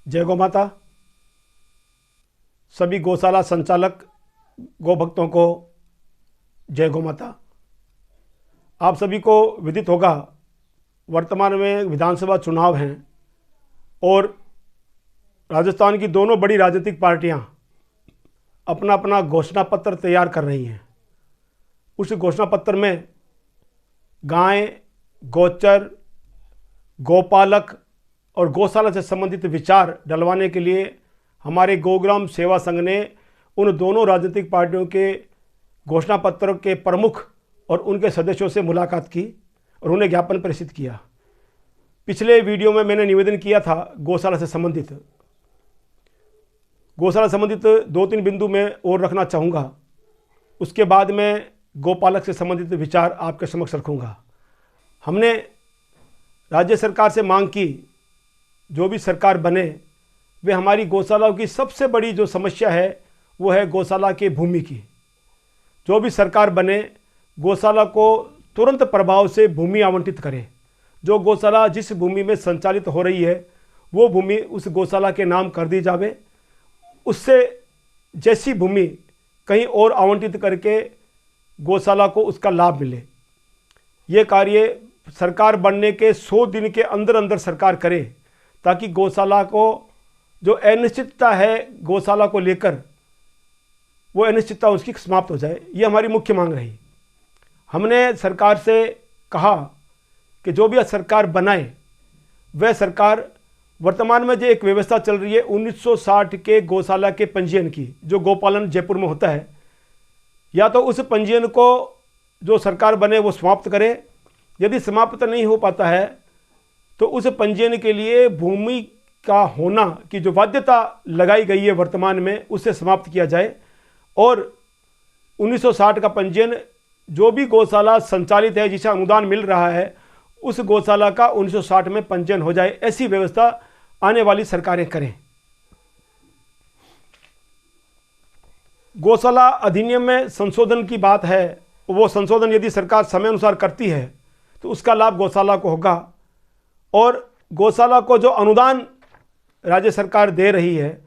जय गौ माता। सभी गौशाला संचालक गौ भक्तों को जय गौ माता। आप सभी को विदित होगा, वर्तमान में विधानसभा चुनाव हैं और राजस्थान की दोनों बड़ी राजनीतिक पार्टियां अपना अपना घोषणा पत्र तैयार कर रही हैं। उस घोषणा पत्र में गाय, गोचर, गौपालक और गौशाला से संबंधित विचार डलवाने के लिए हमारे गौग्राम सेवा संघ ने उन दोनों राजनीतिक पार्टियों के घोषणा पत्र के प्रमुख और उनके सदस्यों से मुलाकात की और उन्हें ज्ञापन प्रेषित किया। पिछले वीडियो में मैंने निवेदन किया था गौशाला से संबंधित 2-3 बिंदु में और रखना चाहूँगा। उसके बाद मैं गौपालक से संबंधित विचार आपके समक्ष रखूँगा। हमने राज्य सरकार से मांग की, जो भी सरकार बने वे हमारी गौशालाओं की सबसे बड़ी जो समस्या है वो है गौशाला के भूमि की। जो भी सरकार बने गौशाला को तुरंत प्रभाव से भूमि आवंटित करे। जो गौशाला जिस भूमि में संचालित हो रही है वो भूमि उस गौशाला के नाम कर दी जावे। उससे जैसी भूमि कहीं और आवंटित करके गौशाला को उसका लाभ मिले। ये कार्य सरकार बनने के 100 दिन के अंदर अंदर सरकार करे, ताकि गौशाला को जो अनिश्चितता है गौशाला को लेकर वो अनिश्चितता उसकी समाप्त हो जाए। ये हमारी मुख्य मांग रही। हमने सरकार से कहा कि जो भी सरकार बनाए वह सरकार, वर्तमान में जो एक व्यवस्था चल रही है 1960 के गौशाला के पंजीयन की, जो गौपालन जयपुर में होता है, या तो उस पंजीयन को जो सरकार बने वो समाप्त करे। यदि समाप्त नहीं हो पाता है तो उस पंजीयन के लिए भूमि का होना की जो बाध्यता लगाई गई है वर्तमान में, उससे समाप्त किया जाए और 1960 का पंजीयन जो भी गौशाला संचालित है, जिसे अनुदान मिल रहा है, उस गौशाला का 1960 में पंजीयन हो जाए। ऐसी व्यवस्था आने वाली सरकारें करें। गौशाला अधिनियम में संशोधन की बात है, वो संशोधन यदि सरकार समय अनुसार करती है तो उसका लाभ गौशाला को होगा। और गौशाला को जो अनुदान राज्य सरकार दे रही है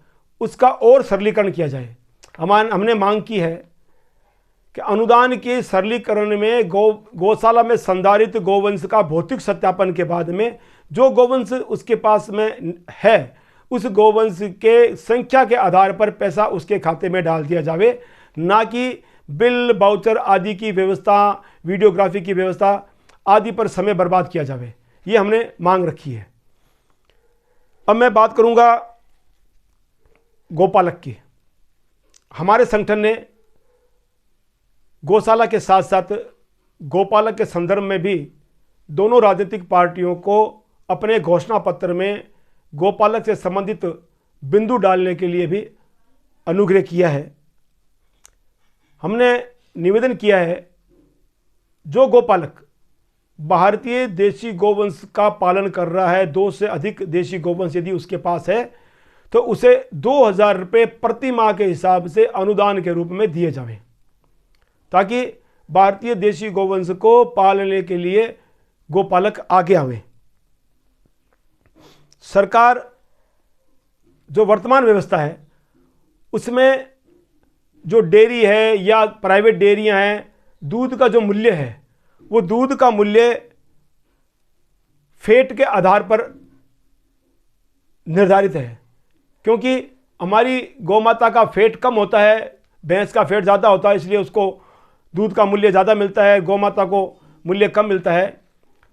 उसका और सरलीकरण किया जाए। हमने मांग की है कि अनुदान के सरलीकरण में गौशाला में संधारित गोवंश का भौतिक सत्यापन के बाद में जो गोवंश उसके पास में है उस गोवंश के संख्या के आधार पर पैसा उसके खाते में डाल दिया जावे, ना कि बिल, बाउचर आदि की व्यवस्था, वीडियोग्राफी की व्यवस्था आदि पर समय बर्बाद किया जावे। ये हमने मांग रखी है। अब मैं बात करूंगा गौपालक की। हमारे संगठन ने गौशाला के साथ साथ गौपालक के संदर्भ में भी दोनों राजनीतिक पार्टियों को अपने घोषणा पत्र में गौपालक से संबंधित बिंदु डालने के लिए भी अनुग्रह किया है। हमने निवेदन किया है, जो गौपालक भारतीय देशी गोवंश का पालन कर रहा है, 2 से अधिक देशी गोवंश यदि उसके पास है, तो उसे 2000 रुपये प्रति माह के हिसाब से अनुदान के रूप में दिए जाएं, ताकि भारतीय देशी गोवंश को पालने के लिए गौपालक आगे आवे। सरकार जो वर्तमान व्यवस्था है उसमें जो डेयरी है या प्राइवेट डेयरियां हैं, दूध का जो मूल्य है वो दूध का मूल्य फैट के आधार पर निर्धारित है। क्योंकि हमारी गौमाता का फैट कम होता है, भैंस का फैट ज़्यादा होता है, इसलिए उसको दूध का मूल्य ज़्यादा मिलता है, गौमाता को मूल्य कम मिलता है।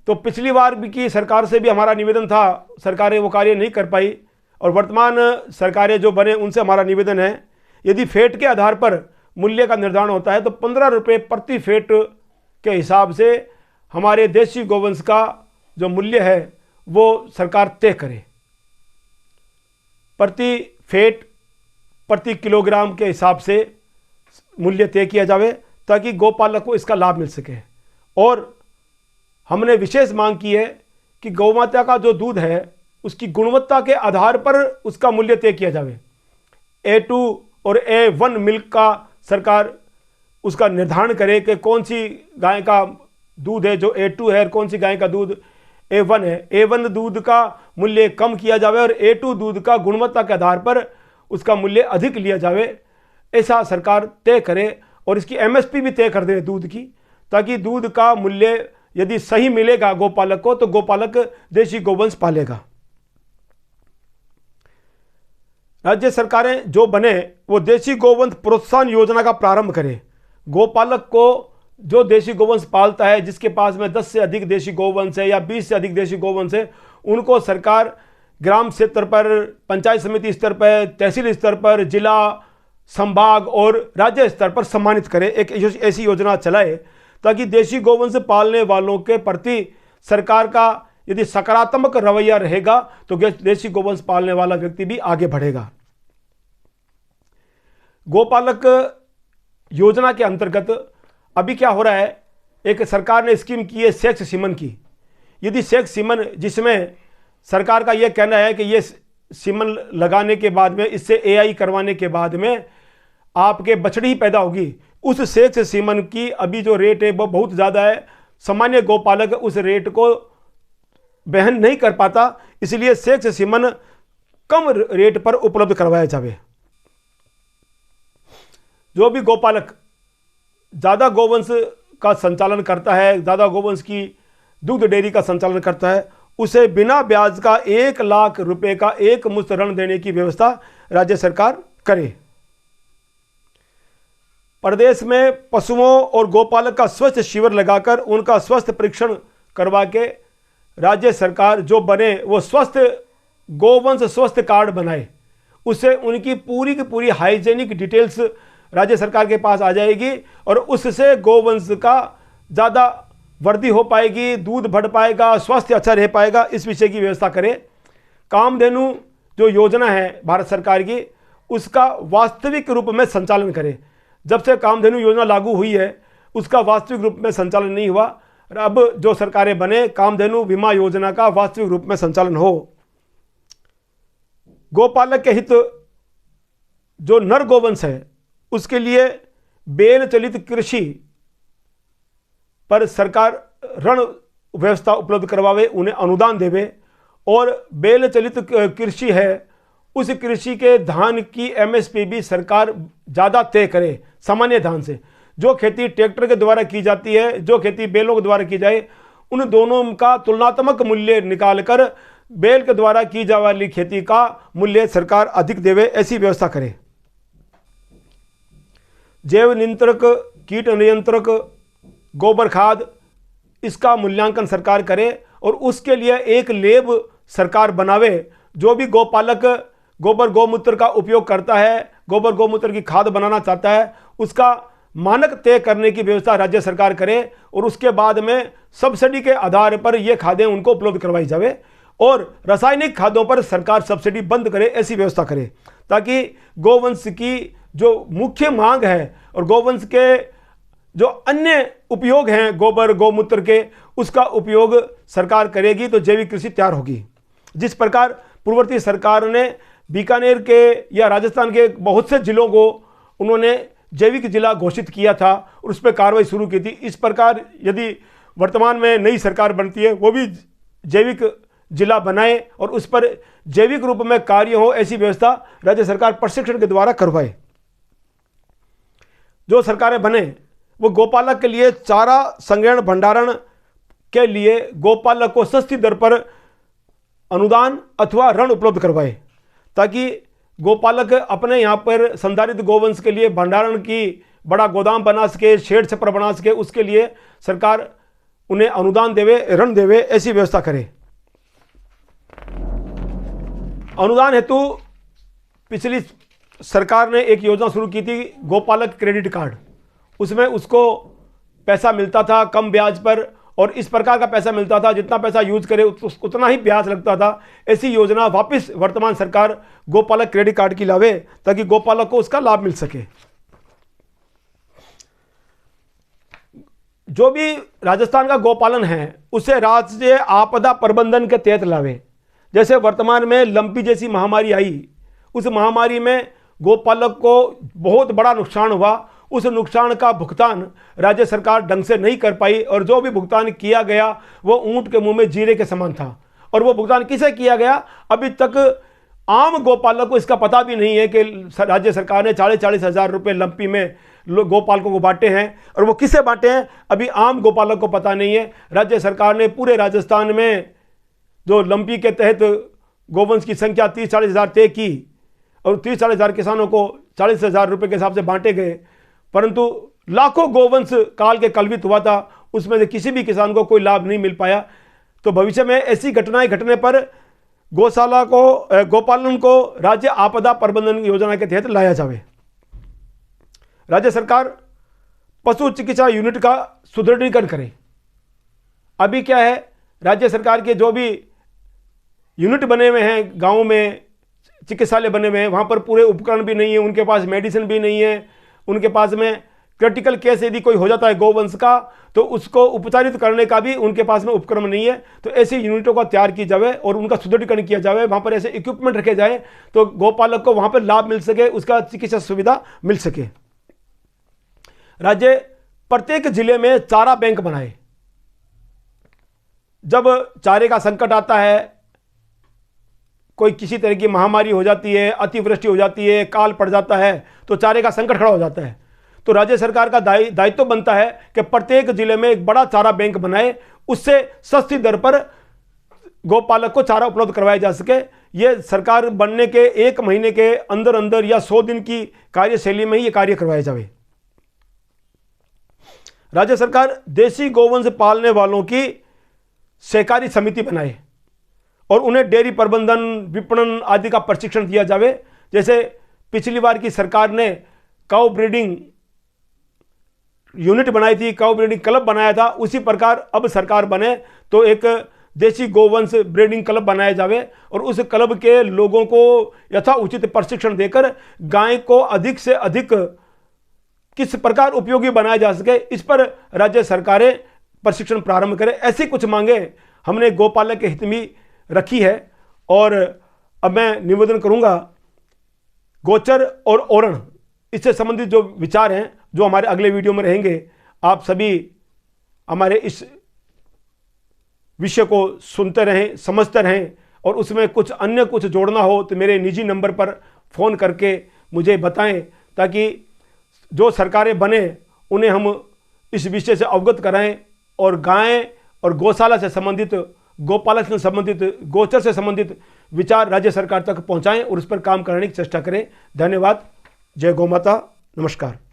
तो पिछली बार भी की सरकार से भी हमारा निवेदन था, सरकारें वो कार्य नहीं कर पाई। और वर्तमान सरकारें जो बने उनसे हमारा निवेदन है, यदि फैट के आधार पर मूल्य का निर्धारण होता है तो 15 रुपये प्रति फैट के हिसाब से हमारे देशी गोवंश का जो मूल्य है वो सरकार तय करे। प्रति फैट, प्रति किलोग्राम के हिसाब से मूल्य तय किया जावे, ताकि गौपालक को इसका लाभ मिल सके। और हमने विशेष मांग की है कि गौमाता का जो दूध है उसकी गुणवत्ता के आधार पर उसका मूल्य तय किया जावे। A2 और A1 मिल्क का सरकार उसका निर्धारण करे कि कौन सी गाय का दूध है जो A2 है और कौन सी गाय का दूध A1 है, A1 दूध का मूल्य कम किया जावे और A2 दूध का गुणवत्ता के आधार पर उसका मूल्य अधिक लिया जावे, ऐसा सरकार तय करे और इसकी MSP भी तय कर दे दूध की, ताकि दूध का मूल्य यदि सही मिलेगा गोपालक को तो गोपालक देशी गोवंश पालेगा। राज्य सरकारें जो बने वो देशी गोवंश प्रोत्साहन योजना का प्रारंभ करें। गोपालक को जो देशी गोवंश पालता है, जिसके पास में 10 से अधिक देशी गोवंश है या 20 से अधिक देशी गोवंश है, उनको सरकार ग्राम स्तर पर, पंचायत समिति स्तर पर, तहसील स्तर पर, जिला, संभाग और राज्य स्तर पर सम्मानित करे। एक ऐसी योजना चलाए ताकि देशी गोवंश पालने वालों के प्रति सरकार का यदि सकारात्मक रवैया रहेगा तो देशी गोवंश पालने वाला व्यक्ति भी आगे बढ़ेगा। गोपालक योजना के अंतर्गत अभी क्या हो रहा है, एक सरकार ने स्कीम की है सेक्स सीमन की। यदि सेक्स सीमन, जिसमें सरकार का यह कहना है कि ये सीमन लगाने के बाद में, इससे AI करवाने के बाद में आपके बछड़ी ही पैदा होगी, उस सेक्स सीमन की अभी जो रेट है वो बहुत ज़्यादा है। सामान्य गोपालक उस रेट को वहन नहीं कर पाता, इसलिए सेक्स सीमन कम रेट पर उपलब्ध करवाया जाए। जो भी गोपालक ज़्यादा गोवंश का संचालन करता है, ज़्यादा गोवंश की दुग्ध डेयरी का संचालन करता है, उसे बिना ब्याज का 1 लाख रुपए का एक मुश्त ऋण देने की व्यवस्था राज्य सरकार करे। प्रदेश में पशुओं और गोपालक का स्वस्थ शिविर लगाकर उनका स्वास्थ्य परीक्षण करवा के राज्य सरकार जो बने वो स्वस्थ गोवंश स्वस्थ कार्ड बनाए। उससे उनकी पूरी की पूरी हाइजेनिक डिटेल्स राज्य सरकार के पास आ जाएगी और उससे गोवंश का ज़्यादा वृद्धि हो पाएगी, दूध बढ़ पाएगा, स्वास्थ्य अच्छा रह पाएगा। इस विषय की व्यवस्था करें। कामधेनु जो योजना है भारत सरकार की, उसका वास्तविक रूप में संचालन करें। जब से कामधेनु योजना लागू हुई है उसका वास्तविक रूप में संचालन नहीं हुआ। अब जो सरकारें बने, कामधेनु बीमा योजना का वास्तविक रूप में संचालन हो। गोपालक के हित जो नर गोवंश है उसके लिए बेल चलित कृषि पर सरकार ऋण व्यवस्था उपलब्ध करवावे, उन्हें अनुदान देवे। और बेल चलित कृषि है, उस कृषि के धान की MSP भी सरकार ज़्यादा तय करे सामान्य धान से। जो खेती ट्रैक्टर के द्वारा की जाती है, जो खेती बैलों के द्वारा की जाए, उन दोनों का तुलनात्मक मूल्य निकालकर बैल के द्वारा की जाने वाली खेती का मूल्य सरकार अधिक देवे, ऐसी व्यवस्था करे। जैव नियंत्रक, कीट नियंत्रक, गोबर खाद, इसका मूल्यांकन सरकार करे और उसके लिए एक लैब सरकार बनावे। जो भी गोपालक गोबर गौमूत्र का उपयोग करता है, गोबर गौमूत्र की खाद बनाना चाहता है, उसका मानक तय करने की व्यवस्था राज्य सरकार करे और उसके बाद में सब्सिडी के आधार पर ये खादें उनको उपलब्ध करवाई जावे। और रासायनिक खादों पर सरकार सब्सिडी बंद करे, ऐसी व्यवस्था करे ताकि गोवंश की जो मुख्य मांग है और गोवंश के जो अन्य उपयोग हैं गोबर गौमूत्र के, उसका उपयोग सरकार करेगी तो जैविक कृषि तैयार होगी। जिस प्रकार पूर्ववर्ती सरकार ने बीकानेर के या राजस्थान के बहुत से जिलों को उन्होंने जैविक जिला घोषित किया था और उस पर कार्रवाई शुरू की थी, इस प्रकार यदि वर्तमान में नई सरकार बनती है वो भी जैविक जिला बनाए और उस पर जैविक रूप में कार्य हो, ऐसी व्यवस्था राज्य सरकार प्रशिक्षण के द्वारा करवाए। जो सरकारें बने वो गोपालक के लिए चारा संग्रहण भंडारण के लिए गोपालक को सस्ती दर पर अनुदान अथवा ऋण उपलब्ध करवाए, ताकि गोपालक अपने यहाँ पर संधारित गोवंश के लिए भंडारण की बड़ा गोदाम बना सके, शेड छप्पर बना सके, उसके लिए सरकार उन्हें अनुदान देवे, ऋण देवे, ऐसी व्यवस्था करे। अनुदान हेतु पिछली सरकार ने एक योजना शुरू की थी, गोपालक क्रेडिट कार्ड। उसमें उसको पैसा मिलता था कम ब्याज पर और इस प्रकार का पैसा मिलता था, जितना पैसा यूज करे उतना ही ब्याज लगता था। ऐसी योजना वापस वर्तमान सरकार गोपालक क्रेडिट कार्ड की लावे ताकि गोपालक को उसका लाभ मिल सके। जो भी राजस्थान का गोपालन है उसे राज्य आपदा प्रबंधन के तहत लावे। जैसे वर्तमान में लंपी जैसी महामारी आई, उस महामारी में गोपालक को बहुत बड़ा नुकसान हुआ, उस नुकसान का भुगतान राज्य सरकार ढंग से नहीं कर पाई, और जो भी भुगतान किया गया वो ऊंट के मुंह में जीरे के समान था। और वो भुगतान किसे किया गया, अभी तक आम गोपालक को इसका पता भी नहीं है कि राज्य सरकार ने 40-40 हज़ार रुपये लंपी में गोपालकों को बांटे हैं, और वो किसे बांटे हैं अभी आम गोपालक को पता नहीं है। राज्य सरकार ने पूरे राजस्थान में जो लंपी के तहत गोवंश की संख्या 30-40 हज़ार तय की, और 30-40 हज़ार किसानों को 40 हज़ार रुपये के हिसाब से बांटे गए, परंतु लाखों गोवंश काल के कलवित हुआ था, उसमें से किसी भी किसान को कोई लाभ नहीं मिल पाया। तो भविष्य में ऐसी घटनाएं घटने पर गौशाला को, गोपालन को राज्य आपदा प्रबंधन योजना के तहत लाया जाए। राज्य सरकार पशु चिकित्सा यूनिट का सुदृढ़ीकरण करे। अभी क्या है, राज्य सरकार के जो भी यूनिट बने हुए हैं, गाँव में चिकित्सालय बने हुए हैं, वहाँ पर पूरे उपकरण भी नहीं है, उनके पास मेडिसिन भी नहीं है, उनके पास में क्रिटिकल केस यदि कोई हो जाता है गोवंश का तो उसको उपचारित करने का भी उनके पास में उपकरण नहीं है। तो ऐसी यूनिटों का तैयार की जाए और उनका सुदृढ़ीकरण किया जाए, वहाँ पर ऐसे इक्विपमेंट रखे जाए तो गोपालक को वहाँ पर लाभ मिल सके, उसका चिकित्सा सुविधा मिल सके। राज्य प्रत्येक जिले में चारा बैंक बनाए। जब चारे का संकट आता है, कोई किसी तरह की महामारी हो जाती है, अतिवृष्टि हो जाती है, काल पड़ जाता है, तो चारे का संकट खड़ा हो जाता है, तो राज्य सरकार का दायित्व बनता है कि प्रत्येक जिले में एक बड़ा चारा बैंक बनाए, उससे सस्ती दर पर गोपालक को चारा उपलब्ध करवाया जा सके। यह सरकार बनने के 1 महीने के अंदर अंदर या 100 दिन की कार्यशैली में ही ये कार्य करवाया जाए। राज्य सरकार देसी गोवंश पालने वालों की सहकारी समिति बनाए और उन्हें डेयरी प्रबंधन, विपणन आदि का प्रशिक्षण दिया जाए। जैसे पिछली बार की सरकार ने काउ ब्रीडिंग यूनिट बनाई थी, काउ ब्रीडिंग क्लब बनाया था, उसी प्रकार अब सरकार बने तो एक देसी गोवंश ब्रीडिंग क्लब बनाया जाए और उस क्लब के लोगों को यथा उचित प्रशिक्षण देकर गाय को अधिक से अधिक किस प्रकार उपयोगी बनाया जा सके, इस पर राज्य सरकारें प्रशिक्षण प्रारंभ करें। ऐसी कुछ मांगे हमने गोपालक के हित में रखी है। और अब मैं निवेदन करूंगा, गोचर और ओरण इससे संबंधित जो विचार हैं जो हमारे अगले वीडियो में रहेंगे, आप सभी हमारे इस विषय को सुनते रहें, समझते रहें, और उसमें कुछ जोड़ना हो तो मेरे निजी नंबर पर फ़ोन करके मुझे बताएं, ताकि जो सरकारें बने उन्हें हम इस विषय से अवगत कराएं और गाय और गौशाला से संबंधित, गोपालक से संबंधित, गोचर से संबंधित विचार राज्य सरकार तक पहुंचाएं और उस पर काम करने की चेष्टा करें। धन्यवाद। जय गौ माता। नमस्कार।